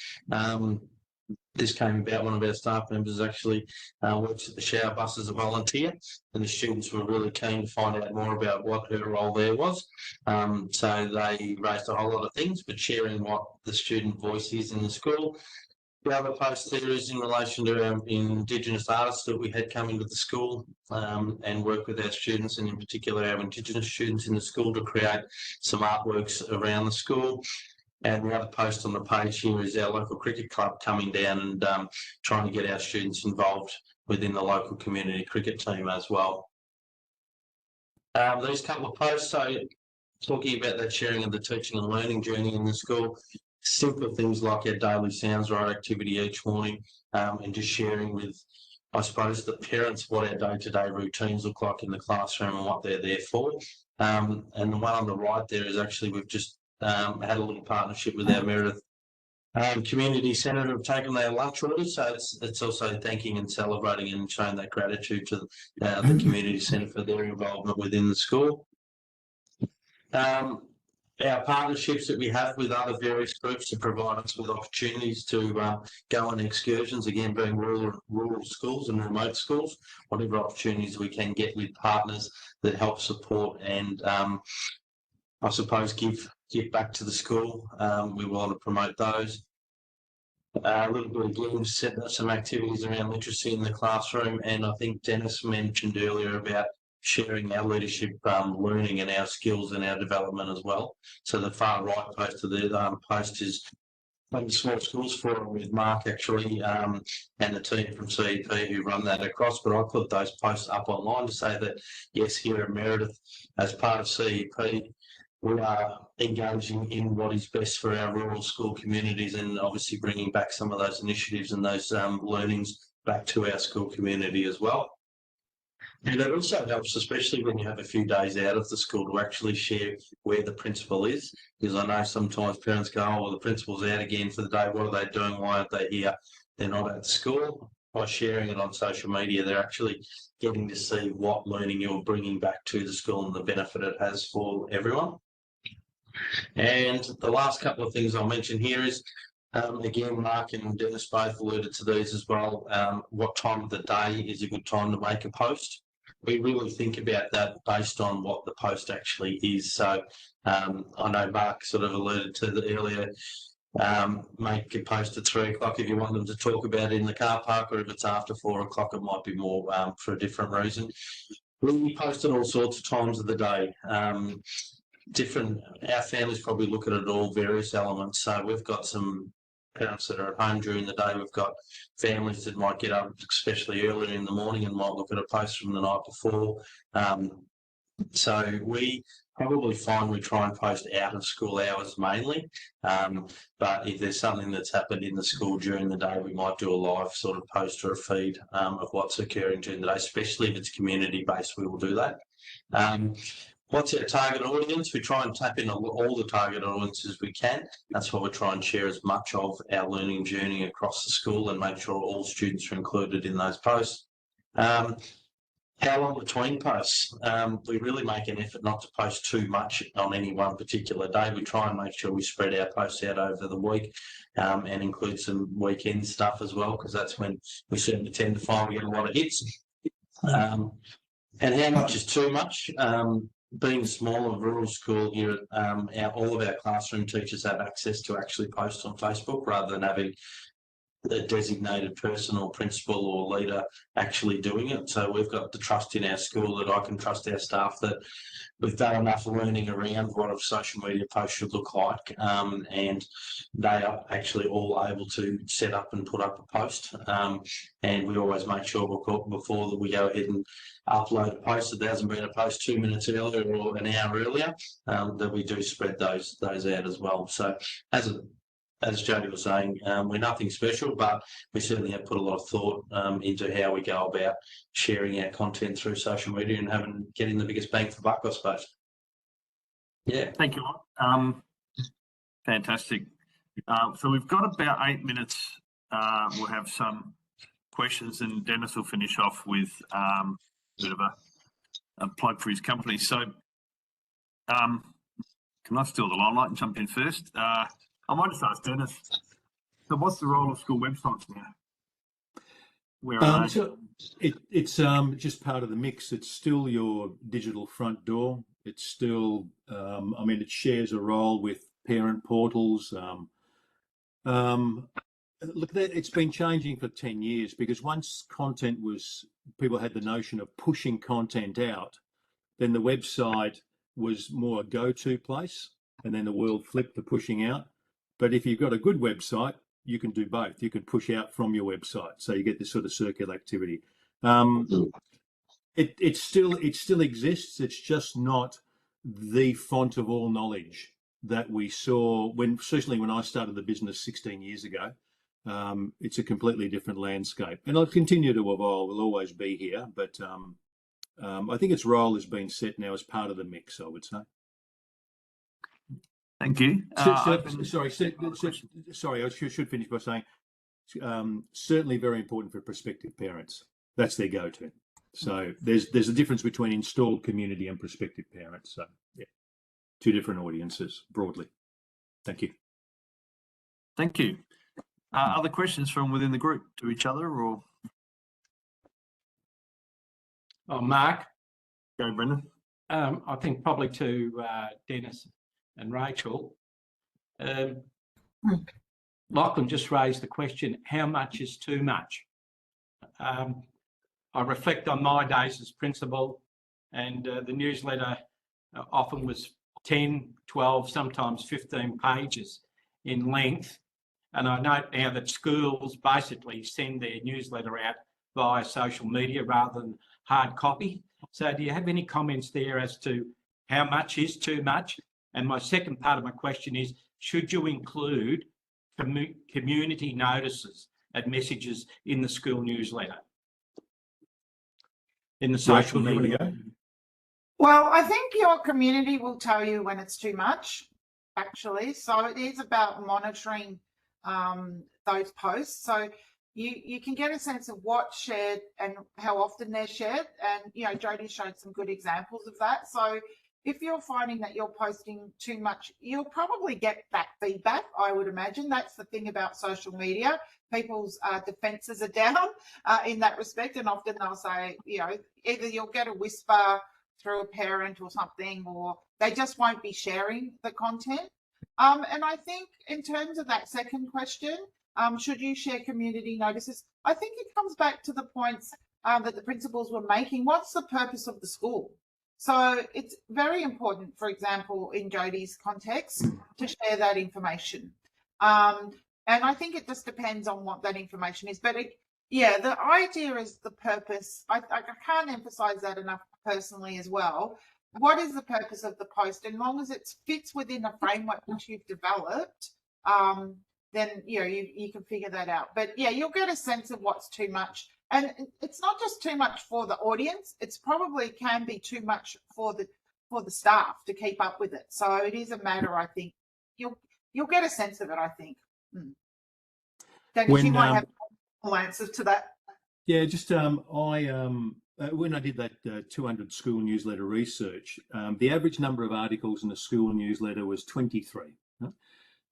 This came about, one of our staff members actually works at the shower bus as a volunteer, and the students were really keen to find out more about what her role there was. So they raised a whole lot of things, but sharing what the student voice is in the school. The other post there is in relation to our Indigenous artists that we had come into the school and work with our students, and in particular our Indigenous students in the school, to create some artworks around the school. And the other post on the page here is our local cricket club coming down and trying to get our students involved within the local community cricket team as well. These couple of posts, so talking about that sharing of the teaching and learning journey in the school, simple things like our daily sounds right activity each morning, and just sharing with, I suppose, the parents what our day-to-day routines look like in the classroom and what they're there for. And the one on the right there is actually, we've just had a little partnership with our Meredith community centre who have taken their lunch orders, so it's also thanking and celebrating and showing that gratitude to the community centre for their involvement within the school. Our partnerships that we have with other various groups to provide us with opportunities to go on excursions, again being rural schools and remote schools, whatever opportunities we can get with partners that help support and I suppose give back to the school. We want to promote those. A little bit again, set up some activities around literacy in the classroom, and I think Denis mentioned earlier about sharing our leadership learning and our skills and our development as well. So the far right post of the post is the Small Schools Forum with Mark actually and the team from CEP who run that across, but I put those posts up online to say that yes, here at Meredith, as part of CEP, we are engaging in what is best for our rural school communities, and obviously bringing back some of those initiatives and those learnings back to our school community as well. And it also helps, especially when you have a few days out of the school, to actually share where the principal is, because I know sometimes parents go, oh, well, the principal's out again for the day, what are they doing, why aren't they here? They're not at school. By sharing it on social media, they're actually getting to see what learning you're bringing back to the school and the benefit it has for everyone. And the last couple of things I'll mention here is, again, Mark and Denis both alluded to these as well. What time of the day is a good time to make a post? We really think about that based on what the post actually is. So I know Mark sort of alluded to the earlier, make a post at 3 o'clock if you want them to talk about it in the car park, or if it's after 4 o'clock, it might be more for a different reason. We post at all sorts of times of the day. Our families probably look at it all various elements. So we've got some parents that are at home during the day. We've got families that might get up especially earlier in the morning and might look at a post from the night before. So we probably find we try and post out of school hours mainly. But if there's something that's happened in the school during the day, we might do a live sort of post or a feed of what's occurring during the day, especially if it's community based, we will do that. What's our target audience? We try and tap into all the target audiences we can. That's why we try and share as much of our learning journey across the school and make sure all students are included in those posts. How long between posts? We really make an effort not to post too much on any one particular day. We try and make sure we spread our posts out over the week and include some weekend stuff as well, because that's when we certainly tend to find we get a lot of hits. And how much is too much? Being a smaller rural school here, all of our classroom teachers have access to actually post on Facebook rather than having a designated person or principal or leader actually doing it. So we've got the trust in our school that I can trust our staff that we've done enough learning around what a social media post should look like, and they are actually all able to set up and put up a post. And we always make sure before that we go ahead and upload a post, if there hasn't been a post 2 minutes earlier or an hour earlier, that we do spread those out as well. So as Jodi was saying, we're nothing special, but we certainly have put a lot of thought into how we go about sharing our content through social media and getting the biggest bang for buck, I suppose. Yeah. Thank you. Fantastic. So we've got about 8 minutes. We'll have some questions, and Denis will finish off with a bit of a plug for his company. So can I steal the limelight and jump in first? I might just ask Denis, so what's the role of school websites now? Where are they? So it's just part of the mix. It's still your digital front door. It's still, it shares a role with parent portals. Look, it's been changing for 10 years, because once people had the notion of pushing content out, then the website was more a go-to place, and then the world flipped to pushing out. But if you've got a good website, you can do both. You can push out from your website, so you get this sort of circular activity. It still exists. It's just not the font of all knowledge that we saw certainly when I started the business 16 years ago. It's a completely different landscape, and it'll continue to evolve. It'll always be here, but I think its role has been set now as part of the mix, I would say. Thank you. Sorry, I should finish by saying certainly very important for prospective parents. That's their go-to. So there's a difference between installed community and prospective parents. So yeah, two different audiences broadly. Thank you. Thank you. Other questions from within the group to each other, or? Oh, Mark? Go, Brendan. I think probably to Denis and Rachel. Lachlan just raised the question, how much is too much? I reflect on my days as principal, and the newsletter often was 10, 12, sometimes 15 pages in length. And I note now that schools basically send their newsletter out via social media rather than hard copy. So do you have any comments there as to how much is too much? And my second part of my question is, should you include community notices and messages in the school newsletter, in the social media? Well, I think your community will tell you when it's too much, actually. So it is about monitoring those posts. So you can get a sense of what's shared and how often they're shared. And, Jodi showed some good examples of that. So if you're finding that you're posting too much, you'll probably get that feedback, I would imagine. That's the thing about social media. People's defences are down in that respect. And often they'll say, either you'll get a whisper through a parent or something, or they just won't be sharing the content. And I think in terms of that second question, should you share community notices? I think it comes back to the points that the principals were making. What's the purpose of the school? So it's very important, for example, in Jodi's context, to share that information. And I think it just depends on what that information is. But the idea is the purpose. I can't emphasize that enough personally as well. what is the purpose of the post? And long as it fits within a framework which you've developed, then you can figure that out. But yeah, you'll get a sense of what's too much. And it's not just too much for the audience, it's probably can be too much for the staff to keep up with it. So it is a matter, I think, you'll get a sense of it, I think. Dennis, you might have all answers to that. Yeah, just when I did that 200 school newsletter research, the average number of articles in a school newsletter was 23.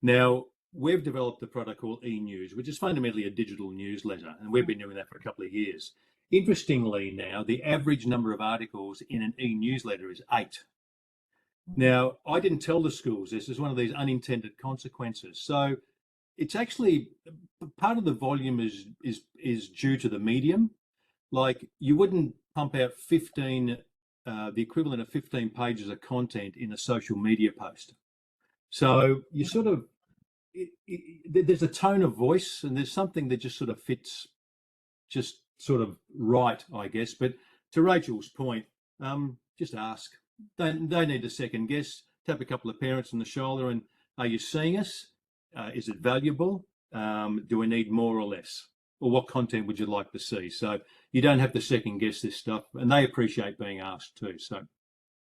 Now, we've developed a product called e-news, which is fundamentally a digital newsletter, and we've been doing that for a couple of years. Interestingly now, the average number of articles in an e-newsletter is 8. Now, I didn't tell the schools this is one of these unintended consequences. So it's actually part of the volume is due to the medium. Like you wouldn't pump out 15, the equivalent of 15 pages of content in a social media post. So you sort of, there's a tone of voice and there's something that just sort of fits just sort of right, I guess. But to Rachel's point, just ask. They need to second guess, tap a couple of parents on the shoulder and, are you seeing us? Is it valuable? Do we need more or less? Or what content would you like to see? So you don't have to second guess this stuff, and they appreciate being asked too. So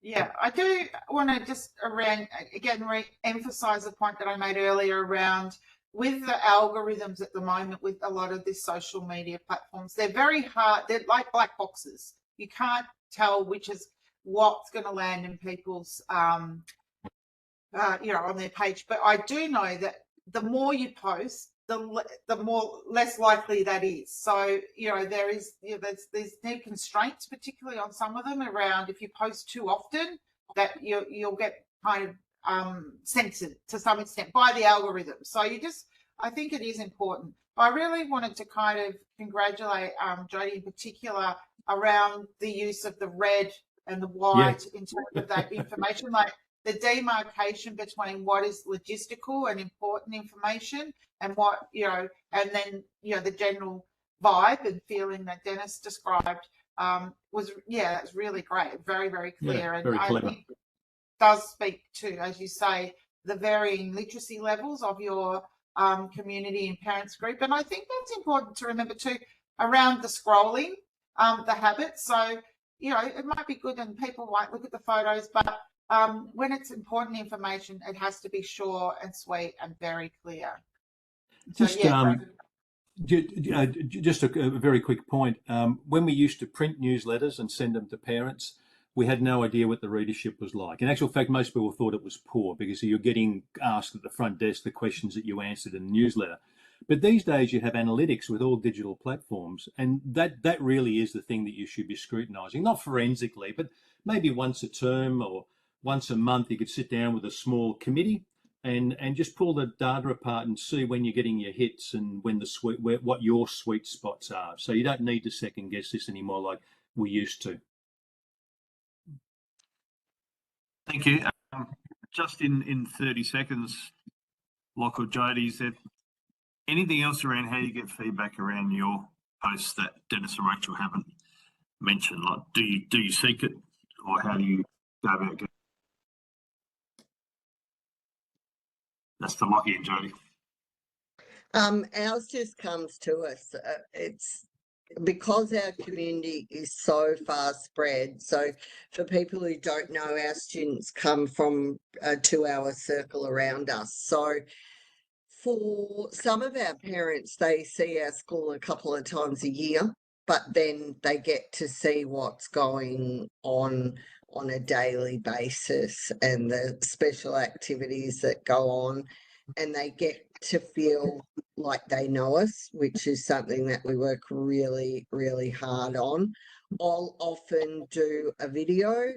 yeah, I do want to just re-emphasize the point that I made earlier around with the algorithms at the moment with a lot of these social media platforms. They're very hard. They're like black boxes. You can't tell which is what's going to land in people's on their page. But I do know that the more you post, the more less likely that is. So there's new constraints, particularly on some of them, around if you post too often, that you'll get kind of censored to some extent by the algorithm. So I think it is important. I really wanted to kind of congratulate Jodi in particular around the use of the red and the white in terms of that information, like the demarcation between what is logistical and important information and what, and then, the general vibe and feeling that Denis described was really great. Very, very clear. Yeah, and very I clever. think it does speak to, as you say, the varying literacy levels of your community and parents group. And I think that's important to remember too, around the scrolling, the habits. So, it might be good and people might look at the photos, but when it's important information, it has to be short and sweet and very clear. So, just a very quick point. When we used to print newsletters and send them to parents, we had no idea what the readership was like. In actual fact, most people thought it was poor because you're getting asked at the front desk the questions that you answered in the newsletter. But these days you have analytics with all digital platforms, and that really is the thing that you should be scrutinising, not forensically, but maybe once a term or once a month you could sit down with a small committee and just pull the data apart and see when you're getting your hits and when what your sweet spots are. So you don't need to second guess this anymore like we used to. Thank you. Just in 30 seconds, Lachlan or Jodi, is there anything else around how you get feedback around your posts that Denis and Rachel haven't mentioned? Like, do you seek it, or how do you go about it? That's to Lachlan and Jodi. Ours just comes to us. It's because our community is so far spread. So for people who don't know, our students come from a 2-hour circle around us. So for some of our parents, they see our school a couple of times a year, but then they get to see what's going on a daily basis and the special activities that go on, and they get to feel like they know us, which is something that we work really, really hard on. I'll often do a video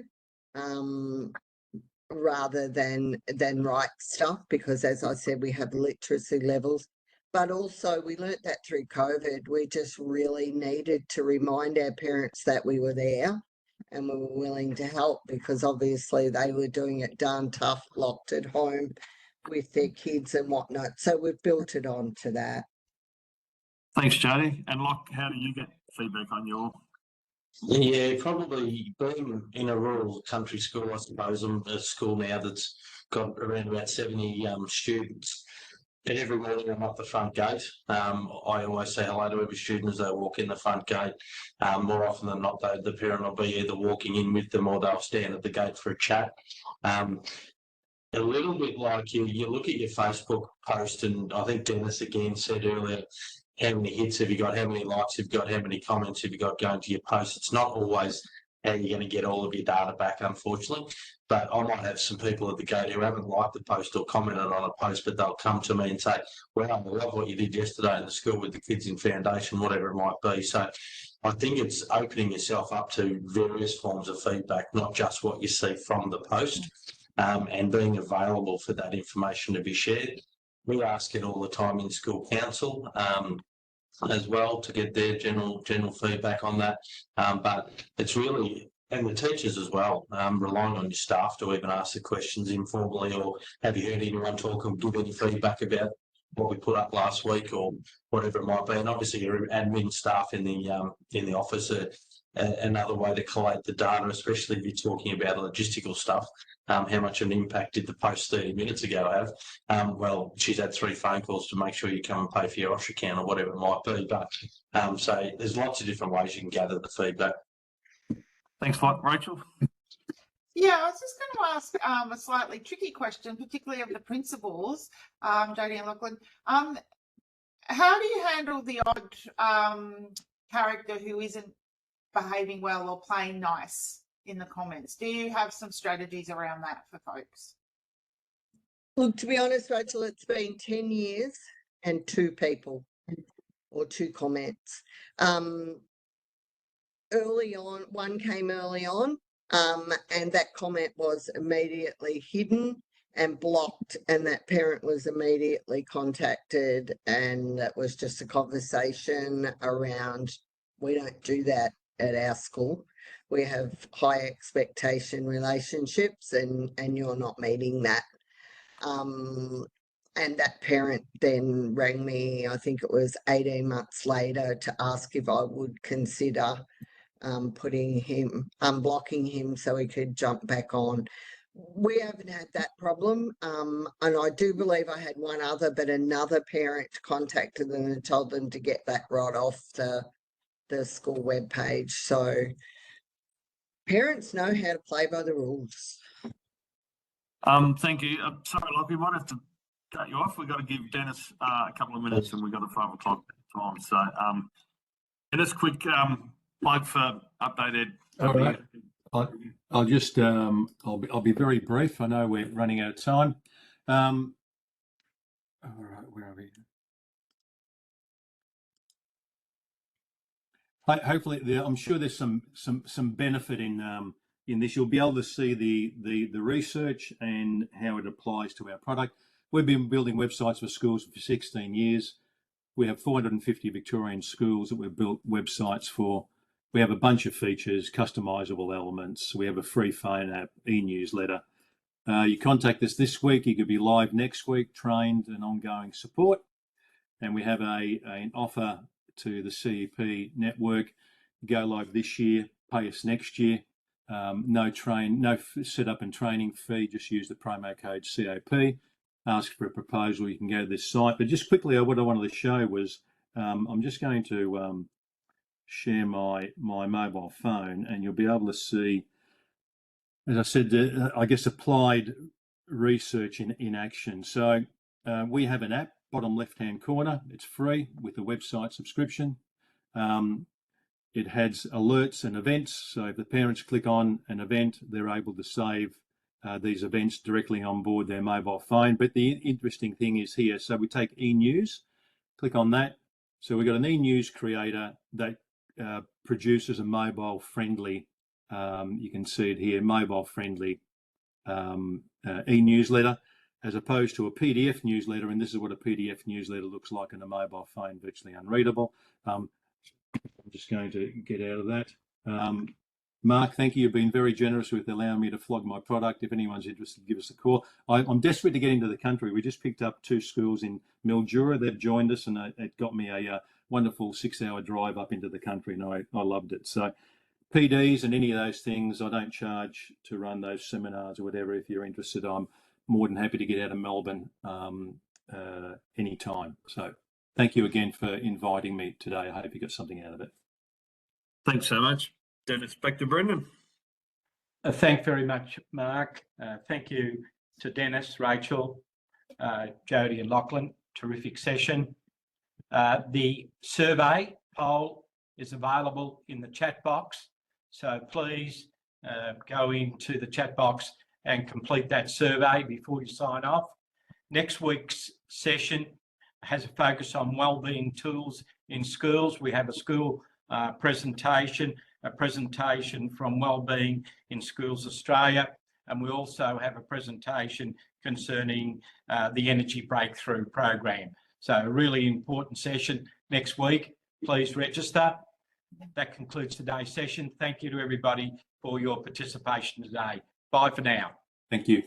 rather than write stuff because, as I said, we have literacy levels. But also we learnt that through COVID, we just really needed to remind our parents that we were there and we were willing to help, because obviously they were doing it darn tough, locked at home with their kids and whatnot. So we've built it on to that. Thanks, Jodi. And Lach, how do you get feedback on your Yeah, probably being in a rural country school, I suppose. I'm at a school now that's got around about 70 students. And every morning I'm up the front gate. I always say hello to every student as they walk in the front gate. More often than not, the parent will be either walking in with them or they'll stand at the gate for a chat. A little bit like you look at your Facebook post, and I think Denis again said earlier, how many hits have you got, how many likes have you got, how many comments have you got going to your post. It's not always how you're going to get all of your data back, unfortunately. But I might have some people at the gate who haven't liked the post or commented on a post, but they'll come to me and say, well, I love what you did yesterday in the school with the kids in foundation, whatever it might be. So I think it's opening yourself up to various forms of feedback, not just what you see from the post, and being available for that information to be shared. We ask it all the time in school council as well to get their general feedback on that. But it's really, and the teachers as well, relying on your staff to even ask the questions informally, or have you heard anyone talk and give any feedback about what we put up last week or whatever it might be. And obviously your admin staff in the office are another way to collate the data, especially if you're talking about logistical stuff. How much of an impact did the post 30 minutes ago have? Well, she's had 3 phone calls to make sure you come and pay for your OSH account or whatever it might be. But so there's lots of different ways you can gather the feedback. Thanks, Rachel. Yeah, I was just going to ask a slightly tricky question, particularly of the principals, Jodi and Lachlan. How do you handle the odd character who isn't behaving well or playing nice in the comments? Do you have some strategies around that for folks? Look, to be honest, Rachel, it's been 10 years and 2 people or 2 comments. Early on, one came early on, and that comment was immediately hidden and blocked, and that parent was immediately contacted, and that was just a conversation around, we don't do that at our school. We have high expectation relationships, and you're not meeting that. And that parent then rang me, I think it was 18 months later, to ask if I would consider unblocking him so he could jump back on. We haven't had that problem, and I do believe I had one other, but another parent contacted them and told them to get that right off the school webpage. So parents know how to play by the rules. Thank you. Sorry, Lockie, we might have to cut you off. We've got to give Denis a couple of minutes, and we've got a 5 o'clock time. So, Denis, quick plug for Updat-ed. All right. I'll just I'll be very brief. I know we're running out of time. All right, where are we? Hopefully, I'm sure there's some benefit in this. You'll be able to see the research and how it applies to our product. We've been building websites for schools for 16 years. We have 450 Victorian schools that we've built websites for. We have a bunch of features, customizable elements. We have a free phone app, e-newsletter. You contact us this week, you could be live next week, trained and ongoing support. And we have an offer to the CEP network. Go live this year, pay us next year. No setup and training fee, just use the promo code COP. Ask for a proposal, you can go to this site. But just quickly, what I wanted to show was, I'm just going to share my mobile phone, and you'll be able to see, as I said, I guess applied research in action. So we have an app, bottom left-hand corner. It's free with a website subscription. It has alerts and events. So if the parents click on an event, they're able to save these events directly on board their mobile phone. But the interesting thing is here, so we take e-news, click on that. So we've got an e-news creator that produces a mobile friendly, you can see it here, mobile friendly e-newsletter, as opposed to a PDF newsletter. And this is what a PDF newsletter looks like on a mobile phone, virtually unreadable. I'm just going to get out of that. Mark, thank you. You've been very generous with allowing me to flog my product. If anyone's interested, give us a call. I'm desperate to get into the country. We just picked up 2 schools in Mildura. They've joined us, and it got me a wonderful 6-hour drive up into the country, and I loved it. So PDs and any of those things, I don't charge to run those seminars or whatever. If you're interested, I'm more than happy to get out of Melbourne anytime. So thank you again for inviting me today. I hope you got something out of it. Thanks so much. Dennis, back to Brendan. Thank very much, Mark. Thank you to Denis, Rachel, Jodi and Lachlan. Terrific session. The survey poll is available in the chat box. So please go into the chat box and complete that survey before you sign off. Next week's session has a focus on wellbeing tools in schools. We have a school presentation, a presentation from Wellbeing in Schools Australia, and we also have a presentation concerning the Energy Breakthrough Program. So a really important session next week. Please register. That concludes today's session. Thank you to everybody for your participation today. Bye for now. Thank you.